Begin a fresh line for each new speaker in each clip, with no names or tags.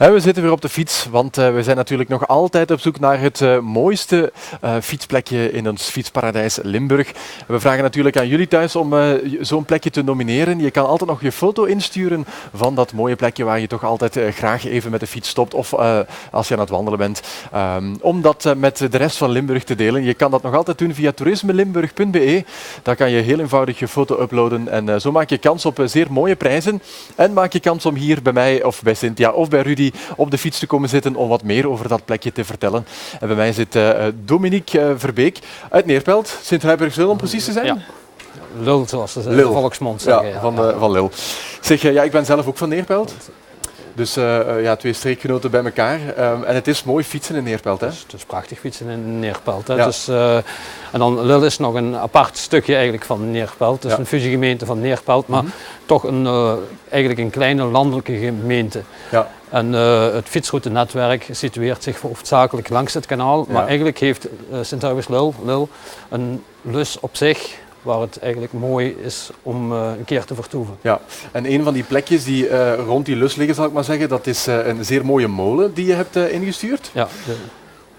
En we zitten weer op de fiets, want we zijn natuurlijk nog altijd op zoek naar het mooiste fietsplekje in ons fietsparadijs Limburg. We vragen natuurlijk aan jullie thuis om zo'n plekje te nomineren. Je kan altijd nog je foto insturen van dat mooie plekje waar je toch altijd graag even met de fiets stopt of als je aan het wandelen bent. Om dat met de rest van Limburg te delen. Je kan dat nog altijd doen via toerismelimburg.be. Daar kan je heel eenvoudig je foto uploaden en zo maak je kans op zeer mooie prijzen. En maak je kans om hier bij mij of bij Cynthia of bij Rudy op de fiets te komen zitten om wat meer over dat plekje te vertellen. En bij mij zit Dominique Verbeek uit Neerpelt, Sint-Huibrechtse Lil om precies te zijn.
Ja. Lul, zoals ze de volksmond zeggen.
Ja, van Lil. Zeg, ja, ik ben zelf ook van Neerpelt. Dus twee streekgenoten bij elkaar. En het is mooi fietsen in Neerpelt, hè?
Het is prachtig fietsen in Neerpelt. Hè?
Ja.
Dus, en dan Lil is nog een apart stukje eigenlijk van Neerpelt. Het is een fusiegemeente van Neerpelt, maar toch eigenlijk een kleine landelijke gemeente. Ja. En het fietsroutenetwerk situeert zich hoofdzakelijk langs het kanaal. Maar eigenlijk heeft Sint-Huibrechtse-Lil een lus op zich, waar het eigenlijk mooi is om een keer te vertoeven. Ja,
en een van die plekjes die rond die lus liggen, zal ik maar zeggen, dat is een zeer mooie molen die je hebt ingestuurd. Ja.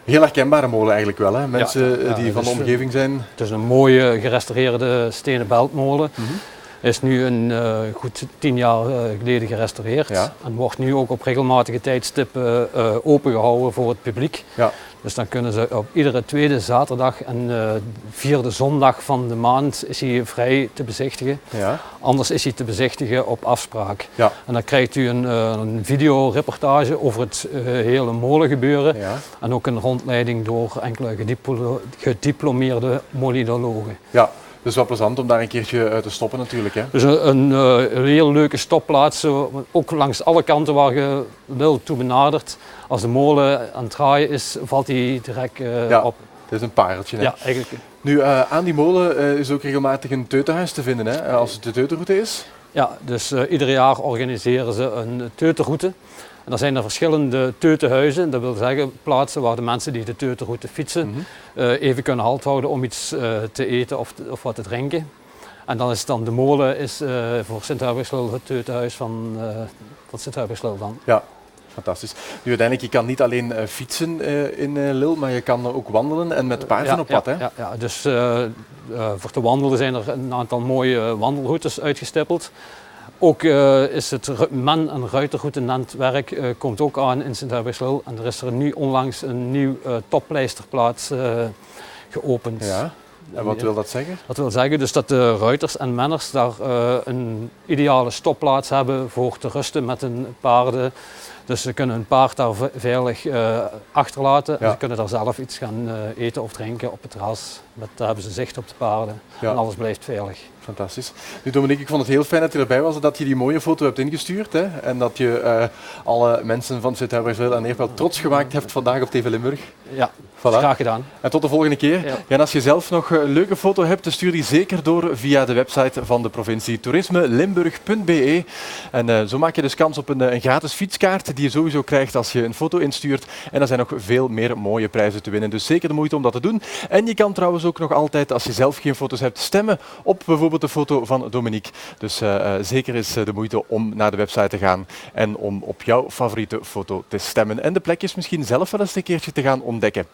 Heel herkenbare molen eigenlijk wel, hè? Mensen die van de omgeving zijn.
Het is een mooie gerestaureerde stenen beltmolen. Is nu goed 10 jaar geleden gerestaureerd en wordt nu ook op regelmatige tijdstippen opengehouden voor het publiek. Ja. Dus dan kunnen ze op iedere tweede zaterdag en vierde zondag van de maand is hij vrij te bezichtigen. Ja. Anders is hij te bezichtigen op afspraak. Ja. En dan krijgt u een videoreportage over het hele molengebeuren en ook een rondleiding door enkele gediplomeerde molinologen. Ja.
Dus wel plezant om daar een keertje te stoppen natuurlijk. Hè?
Dus een heel leuke stopplaats, ook langs alle kanten waar je Lil toe benadert. Als de molen aan het draaien is, valt hij direct op.
Het is een pareltje. Hè?
Ja, eigenlijk.
Nu, aan die molen is ook regelmatig een teutenhuis te vinden, hè? Als het de teutenroute is.
Ja, dus ieder jaar organiseren ze een teutenroute. En dan zijn er verschillende teutenhuizen, dat wil zeggen plaatsen waar de mensen die de teutenroute fietsen even kunnen halt houden om iets te eten of wat te drinken. En dan is de molen is, voor Sint-Huibrechtse-Lil het teutenhuis van Sint-Huibrechtse-Lil dan. Ja.
Fantastisch. Nu uiteindelijk, je kan niet alleen fietsen in Lil, maar je kan ook wandelen en met paarden op pad. Hè?
Ja, dus voor te wandelen zijn er een aantal mooie wandelroutes uitgestippeld. Ook is het man- en ruiterroutenetwerk komt ook aan in Sint-Huibrechtse-Lil. En er is er nu onlangs een nieuw toppleisterplaats geopend.
Ja. En wat wil dat zeggen?
Dat wil zeggen dus dat de ruiters en menners daar een ideale stopplaats hebben voor te rusten met hun paarden. Dus ze kunnen hun paard daar veilig achterlaten en ze kunnen daar zelf iets gaan eten of drinken op het terras. Daar hebben ze zicht op de paarden en alles blijft veilig.
Fantastisch. Nu Dominique, ik vond het heel fijn dat je erbij was en dat je die mooie foto hebt ingestuurd. Hè? En dat je alle mensen van Sint-Huibrechtse-Lil en Neerpelt trots gemaakt hebt vandaag op TV Limburg.
Ja, graag gedaan.
En tot de volgende keer. Ja. En als je zelf nog een leuke foto hebt, stuur die zeker door via de website van de provincie toerismelimburg.be. En zo maak je dus kans op een gratis fietskaart die je sowieso krijgt als je een foto instuurt. En er zijn nog veel meer mooie prijzen te winnen. Dus zeker de moeite om dat te doen. En je kan trouwens ook nog altijd, als je zelf geen foto's hebt, stemmen op bijvoorbeeld de foto van Dominique. Dus zeker is de moeite om naar de website te gaan en om op jouw favoriete foto te stemmen. En de plekjes misschien zelf wel eens een keertje te gaan ontdekken.